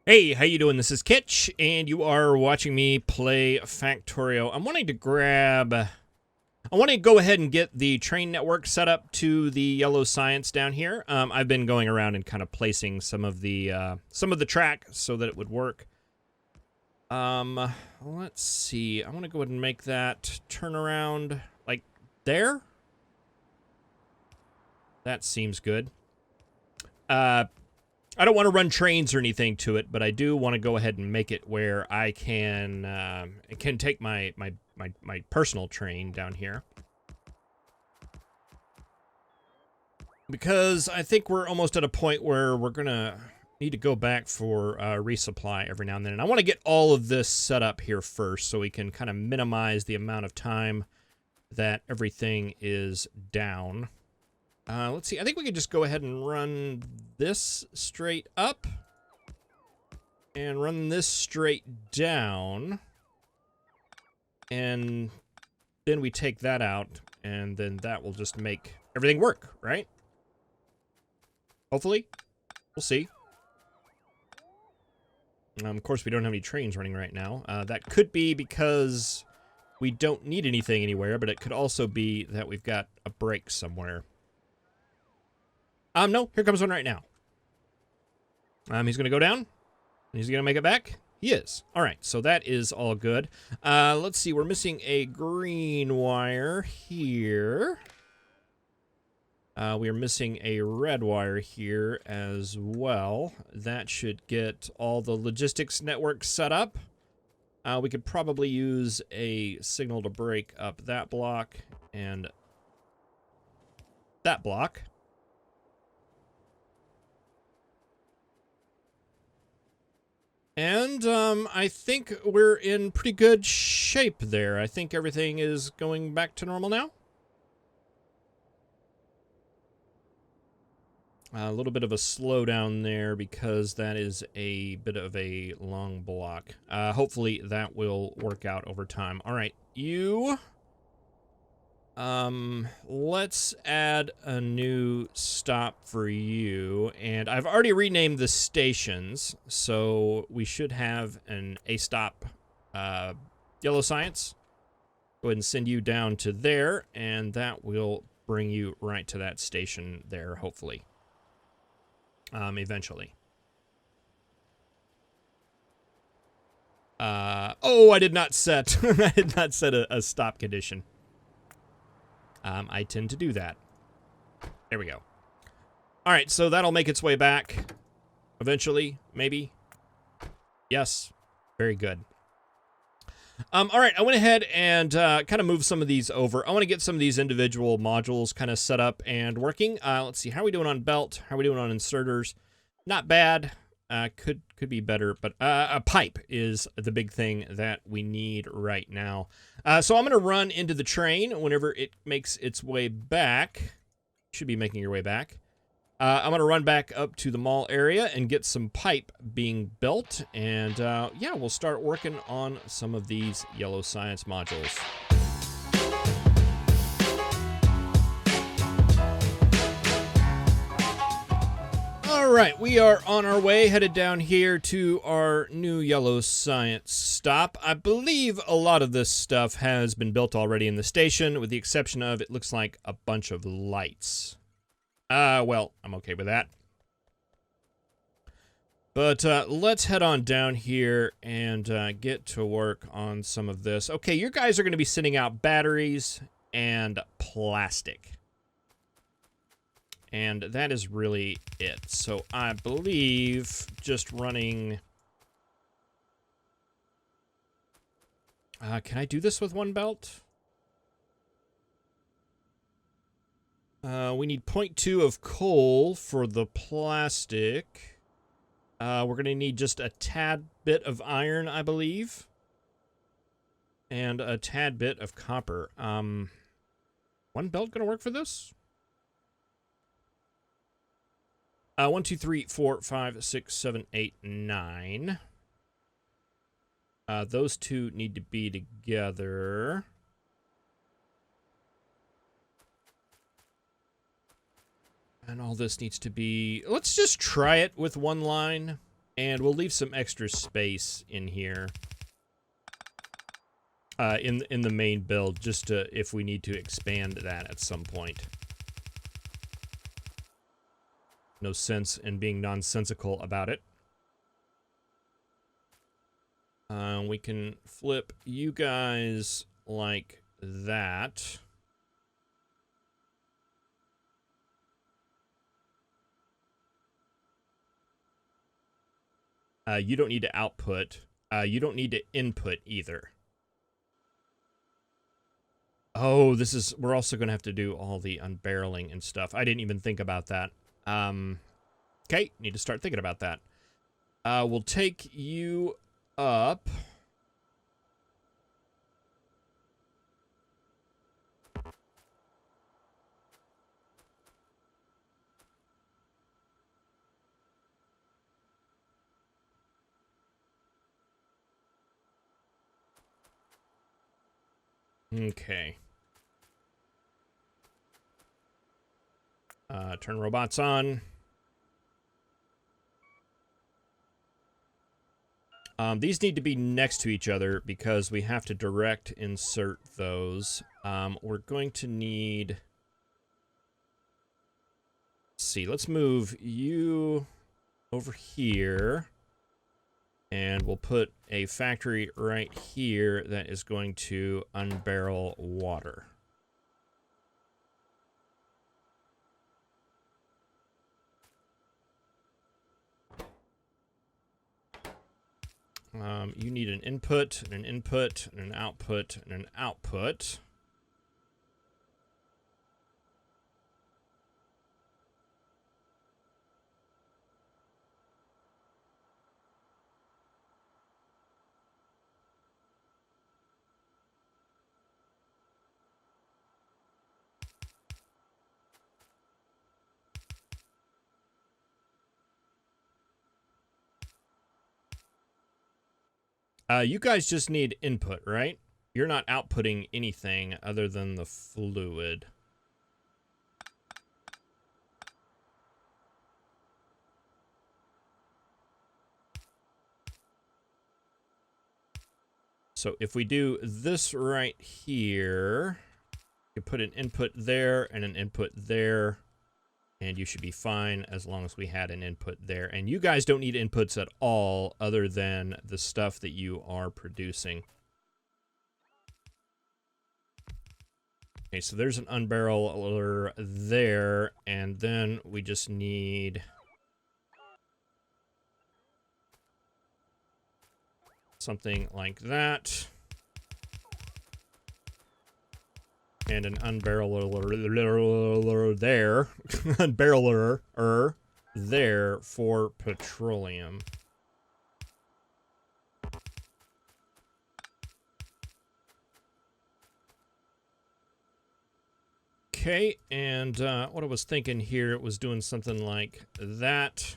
Hey, how you doing? This is Kitch, and you are watching me play Factorio. I want to go ahead and get the train network set up to the yellow science down here. I've been going around and kind of placing some of the track so that it would work. Let's see. I want to go ahead and make that turn around like there. That seems good. I don't want to run trains or anything to it, but I do want to go ahead and make it where I can take my personal train down here. Because I think we're almost at a point where we're going to need to go back for resupply every now and then. And I want to get all of this set up here first so we can kind of minimize the amount of time that everything is down. Let's see. I think we could just go ahead and run this straight up and run this straight down. And then we take that out, and then that will just make everything work, right? Hopefully. We'll see. Of course, we don't have any trains running right now. That could be because we don't need anything anywhere, but it could also be that we've got a break somewhere. No, here comes one right now. He's going to go down. He's going to make it back. He is. All right, so that is all good. Let's see, we're missing a green wire here. We are missing a red wire here as well. That should get all the logistics network set up. We could probably use a signal to break up that block and that block. And I think we're in pretty good shape there. I think everything is going back to normal now. A little bit of a slowdown there because that is a bit of a long block. Hopefully that will work out over time. All right, you... let's add a new stop for you, and I've already renamed the stations, so we should have an A-stop, yellow science. Go ahead and send you down to there, and that will bring you right to that station there, hopefully. Eventually. Oh, I did not set, I did not set a stop condition. I tend to do that. There we go. All right, so that'll make its way back. Eventually, maybe. Yes. Very good. All right, I went ahead and kind of moved some of these over. I want to get some of these individual modules kind of set up and working. Let's see, how are we doing on belt? How are we doing on inserters? Not bad. Could be better, but a pipe is the big thing that we need right now. So I'm going to run into the train whenever it makes its way back. Should be making your way back. I'm going to run back up to the mall area and get some pipe being built. And yeah, we'll start working on some of these yellow science modules. All right, we are on our way, headed down here to our new yellow science stop. I believe a lot of this stuff has been built already in the station, with the exception of, it looks like, a bunch of lights. Well, I'm okay with that. But let's head on down here and get to work on some of this. Okay, you guys are going to be sending out batteries and plastic. And that is really it. So I believe just running... can I do this with one belt? We need 0.2 of coal for the plastic. We're going to need just a tad bit of iron, I believe. And a tad bit of copper. One belt going to work for this? 1, 2, 3, 4, 5, 6, 7, 8, 9. Those two need to be together. And all this needs to be... Let's just try it with one line. And we'll leave some extra space in here. In the main build, just to, if we need to expand that at some point. No sense in being nonsensical about it. We can flip you guys like that. You don't need to output. You don't need to input either. Oh, we're also going to have to do all the unbarreling and stuff. I didn't even think about that. Okay, need to start thinking about that. We'll take you up. Okay. Turn robots on. These need to be next to each other because we have to direct insert those. We're going to need... Let's see, let's move you over here. And we'll put a factory right here that is going to unbarrel water. You need an input, and an input, and an output, and an output. You guys just need input, right? You're not outputting anything other than the fluid. So if we do this right here, you put an input there and an input there, and you should be fine as long as we had an input there. And you guys don't need inputs at all other than the stuff that you are producing. Okay, so there's an unbarreler there, and then we just need something like that. And an unbarreler there. Unbarreler there for petroleum. Okay, and what I was thinking here was doing something like that.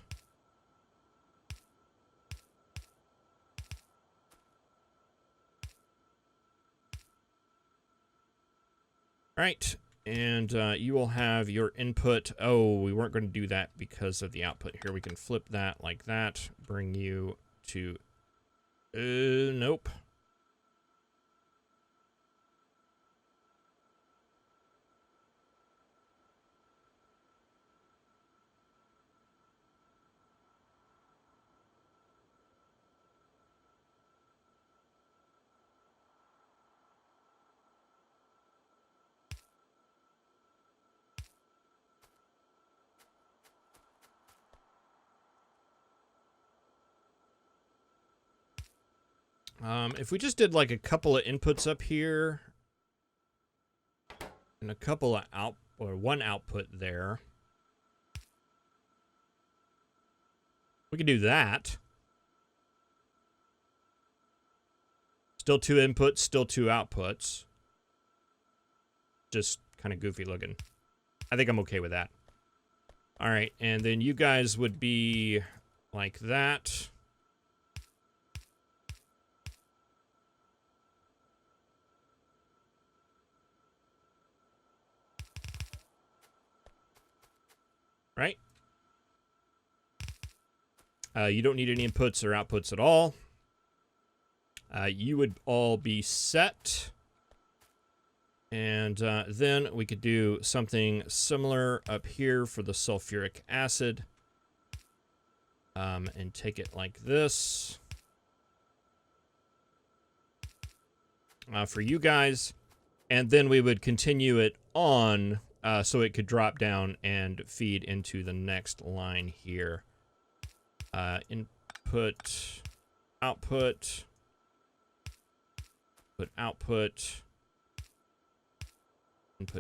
Right, and you will have your input. Oh, we weren't going to do that because of the output here. We can flip that like that, bring you to... nope. If we just did like a couple of inputs up here and a couple of one output there, we could do that. Still 2 inputs, still 2 outputs. Just kind of goofy looking. I think I'm okay with that. All right, and then you guys would be like that. Right? You don't need any inputs or outputs at all. You would all be set. And then we could do something similar up here for the sulfuric acid. And take it like this. For you guys. And then we would continue it on so it could drop down and feed into the next line here. Input, output, output,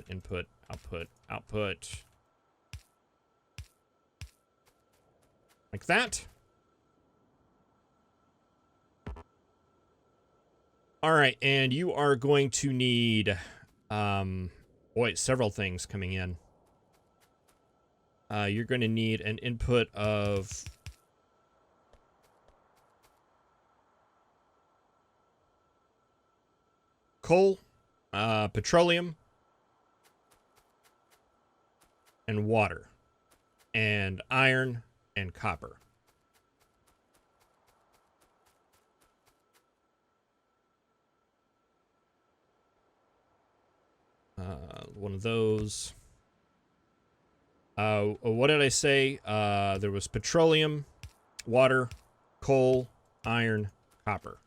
input, output. Like that. All right, and you are going to need, several things coming in. You're going to need an input of coal, petroleum, and water, and iron, and copper. One of those. What did I say? There was petroleum, water, coal, iron, copper.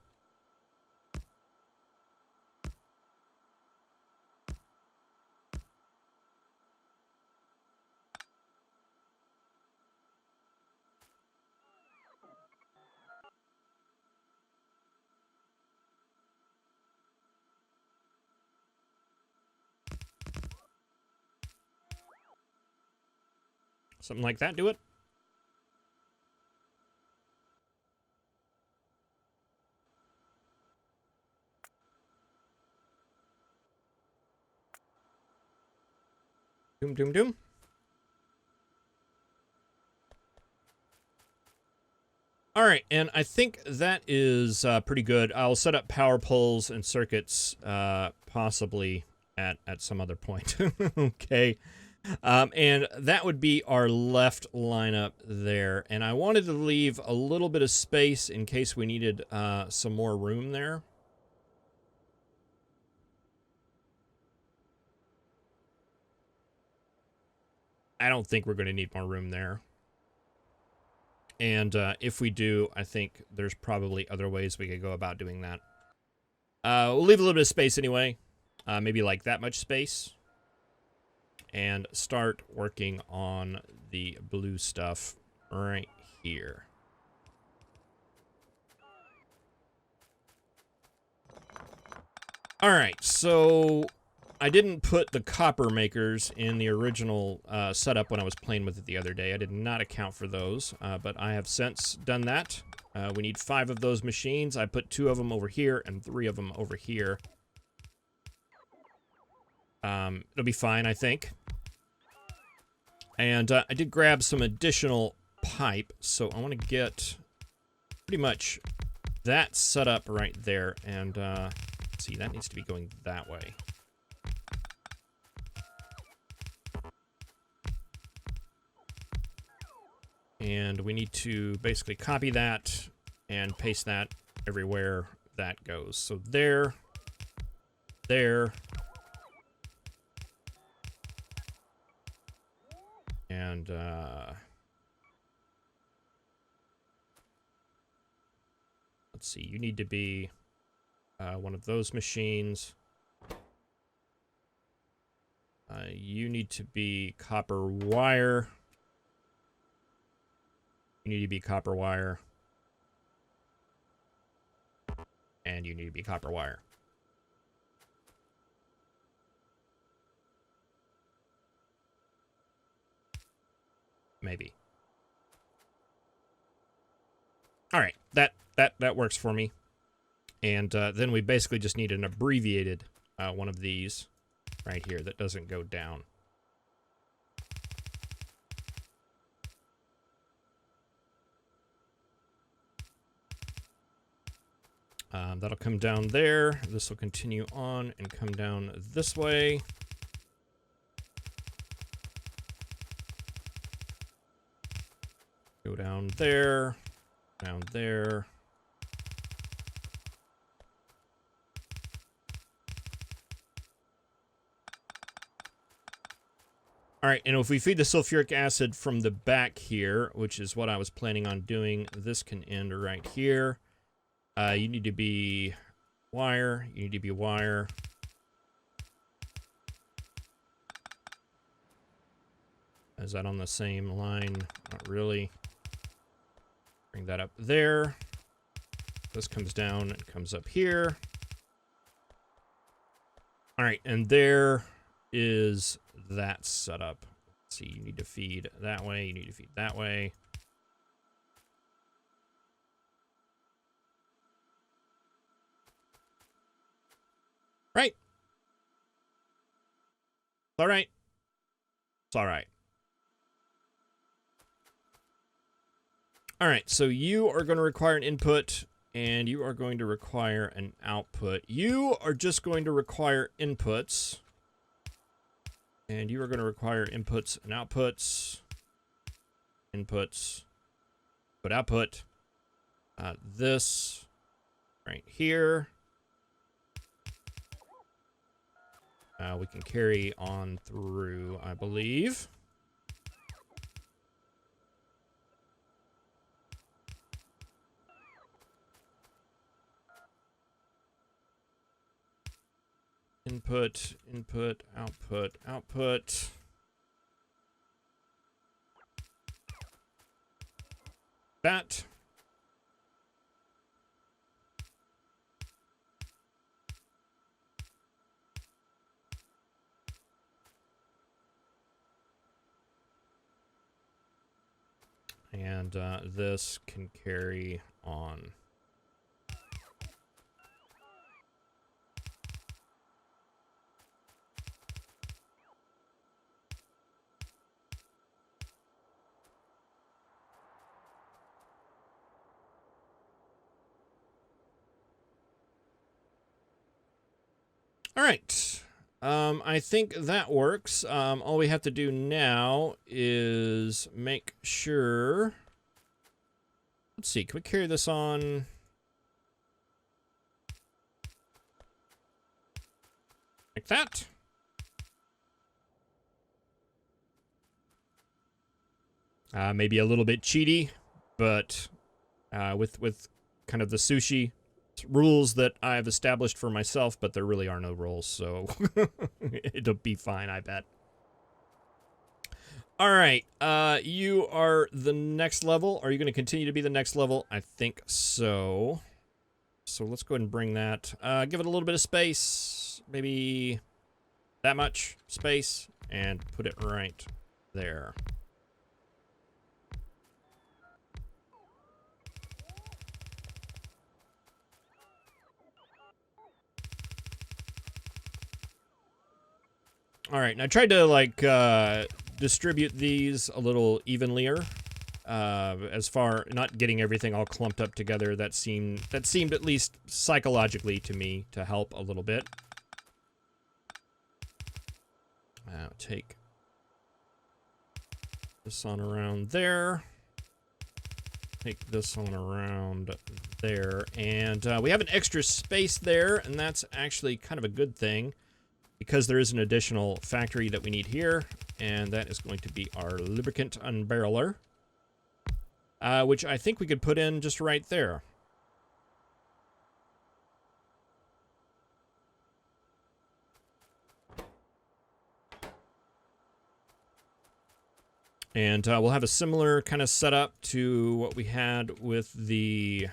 Something like that, do it. Doom, doom, doom. All right, and I think that is pretty good. I'll set up power poles and circuits possibly at some other point. Okay. And that would be our left lineup there. And I wanted to leave a little bit of space in case we needed some more room there. I don't think we're going to need more room there. And if we do, I think there's probably other ways we could go about doing that. We'll leave a little bit of space anyway. Maybe like that much space. And start working on the blue stuff right here. All right, so I didn't put the copper makers in the original setup when I was playing with it the other day. I did not account for those, but I have since done that. We need 5 of those machines. I put 2 of them over here and 3 of them over here. It'll be fine, I think. And I did grab some additional pipe, so I want to get pretty much that set up right there. And let's see, that needs to be going that way. And we need to basically copy that and paste that everywhere that goes. So there, there, and let's see, you need to be one of those machines. You need to be copper wire. You need to be copper wire. And you need to be copper wire. Maybe. All right, that works for me. And then we basically just need an abbreviated one of these right here that doesn't go down. That'll come down there. This will continue on and come down this way. Go down there. Down there. All right, and if we feed the sulfuric acid from the back here, which is what I was planning on doing, this can end right here. You need to be wire. You need to be wire. Is that on the same line? Not really. Bring that up there. This comes down and comes up here. All right, and there is that setup. Let's see, you need to feed that way. You need to feed that way. Right. It's all right. It's all right. All right, so you are going to require an input, and you are going to require an output. You are just going to require inputs, and you are going to require inputs and outputs. Inputs, output. This right here. We can carry on through, I believe. Input, input, output, output. That. And this can carry on. All right. I think that works. All we have to do now is make sure... Let's see, can we carry this on? Like that? Maybe a little bit cheaty, but with kind of the sushi rules that I've established for myself, but there really are no rules, so it'll be fine, I bet. All right, you are the next level. Are you going to continue to be the next level? I think so. So let's go ahead and bring that. Give it a little bit of space, maybe that much space, and put it right there. All right, and I tried to like distribute these a little evenlier, as far not getting everything all clumped up together. That seemed at least psychologically to me to help a little bit. Take this on around there. Take this on around there, and we have an extra space there, and that's actually kind of a good thing, because there is an additional factory that we need here, and that is going to be our lubricant unbarreler, which I think we could put in just right there. And we'll have a similar kind of setup to what we had with the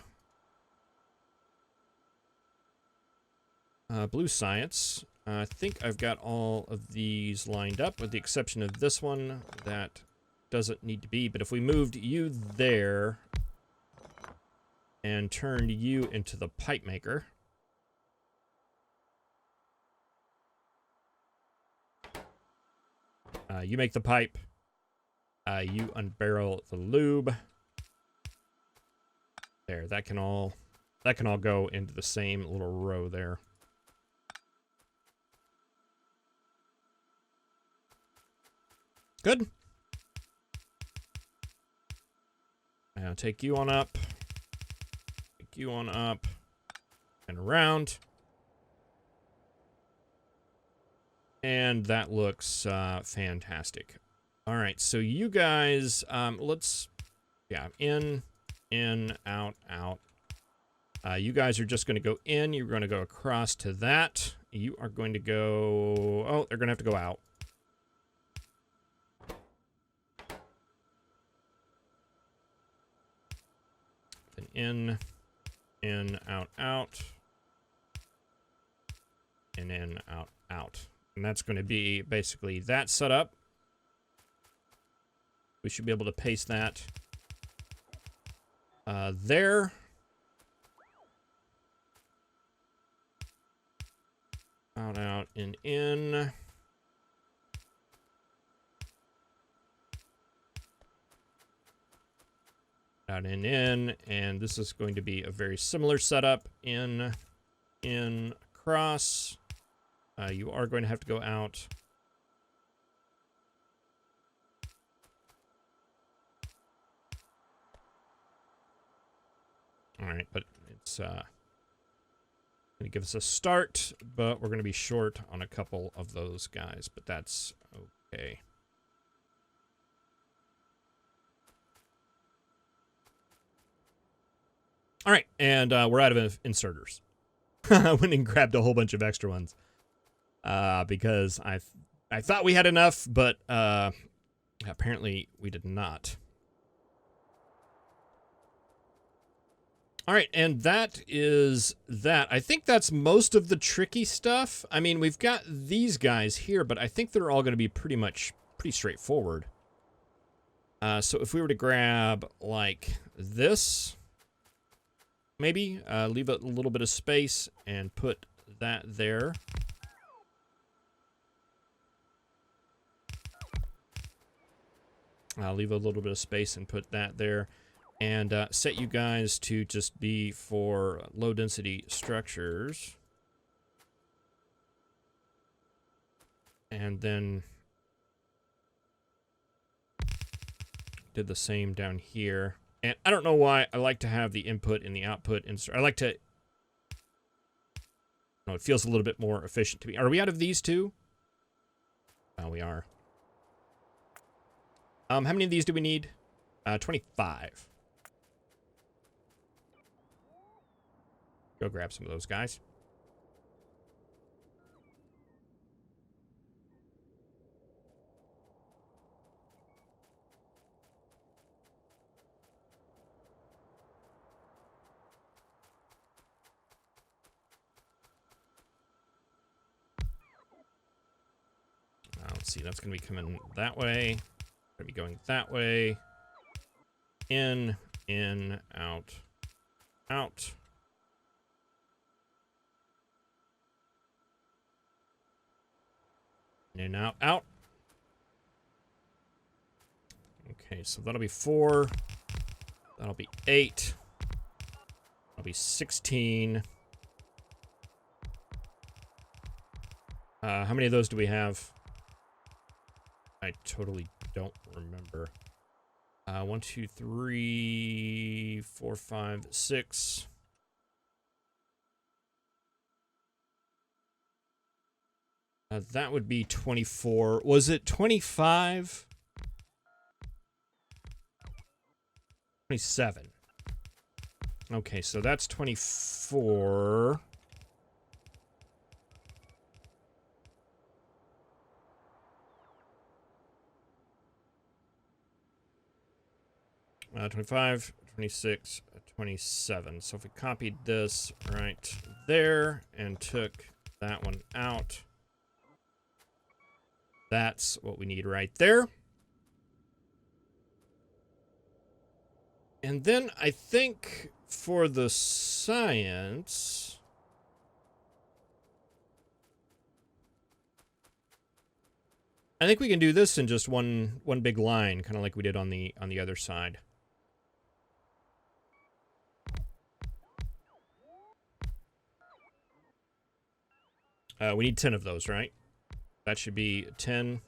blue science. I think I've got all of these lined up, with the exception of this one that doesn't need to be. But if we moved you there and turned you into the pipe maker, you make the pipe, you unbarrel the lube. There, that can all go into the same little row there. Good. Now take you on up. hook you on up and around. And that looks fantastic. All right, so you guys, let's, yeah, in, out, out. You guys are just going to go in. You're going to go across to that. You are going to go, oh, they're going to have to go out. Then in, out, out. And in, out, out. And that's going to be basically that setup. We should be able to paste that there. Out, out, in. Out, in. And this is going to be a very similar setup. In, across. You are going to have to go out. All right, but it's going to give us a start, but we're going to be short on a couple of those guys, but that's okay. All right, and we're out of inserters. I went and grabbed a whole bunch of extra ones because I thought we had enough, but apparently we did not. All right, and that is that. I think that's most of the tricky stuff. I mean, we've got these guys here, but I think they're all going to be pretty straightforward. So if we were to grab, like, this, maybe, leave a little bit of space and put that there. I'll leave a little bit of space and put that there. And set you guys to just be for low-density structures. And then did the same down here. And I don't know why I like to have the input and the output insert. I like to... No, it feels a little bit more efficient to me. Are we out of these two? Oh, we are. How many of these do we need? 25. Go grab some of those guys. Let's see, that's going to be coming that way. Going to be going that way. In, out, out. In, out, out. Okay, so that'll be 4. That'll be 8. That'll be 16. How many of those do we have? I totally don't remember. 1, 2, 3, 4, 5, 6. That would be 24. Was it 25? 27. Okay, so that's 24. Uh, 25, 26, 27. So if we copied this right there and took that one out, that's what we need right there. And then I think for the science, I think we can do this in just one big line, kind of like we did on the other side. We need 10 of those, right? That should be 10.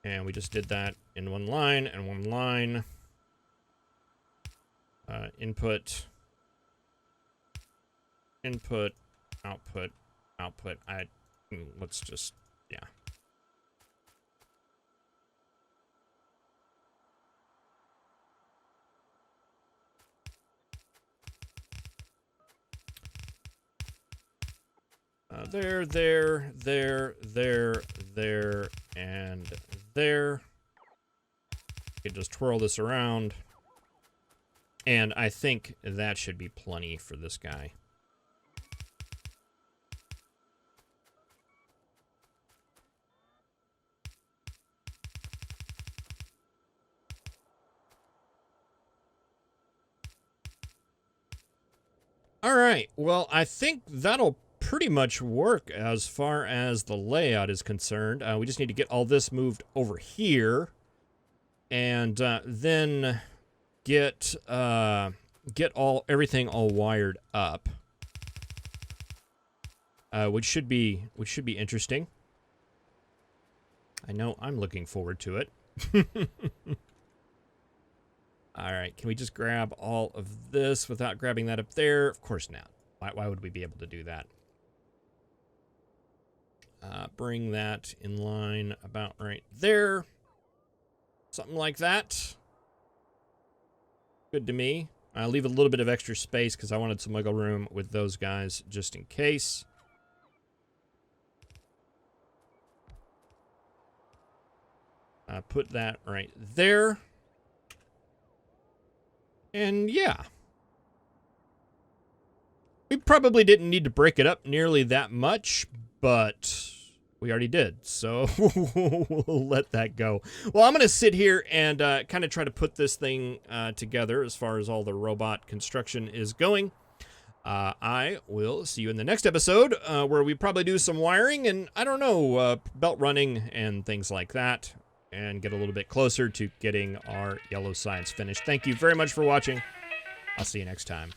And we just did that in one line and one line. Input, input, output, output. Let's just, yeah. There, and there. You can just twirl this around. And I think that should be plenty for this guy. All right, well, I think that'll pretty much work as far as the layout is concerned. We just need to get all this moved over here, and then get everything all wired up, which should be interesting. I know I'm looking forward to it. All right, can we just grab all of this without grabbing that up there? Of course not. Why would we be able to do that? Bring that in line about right there. Something like that. Good to me. I'll leave a little bit of extra space because I wanted some wiggle room with those guys just in case. Put that right there. And yeah. We probably didn't need to break it up nearly that much, but we already did, so we'll let that go. Well, I'm going to sit here and kind of try to put this thing together as far as all the robot construction is going. I will see you in the next episode where we probably do some wiring and, I don't know, belt running and things like that, and get a little bit closer to getting our yellow sides finished. Thank you very much for watching. I'll see you next time.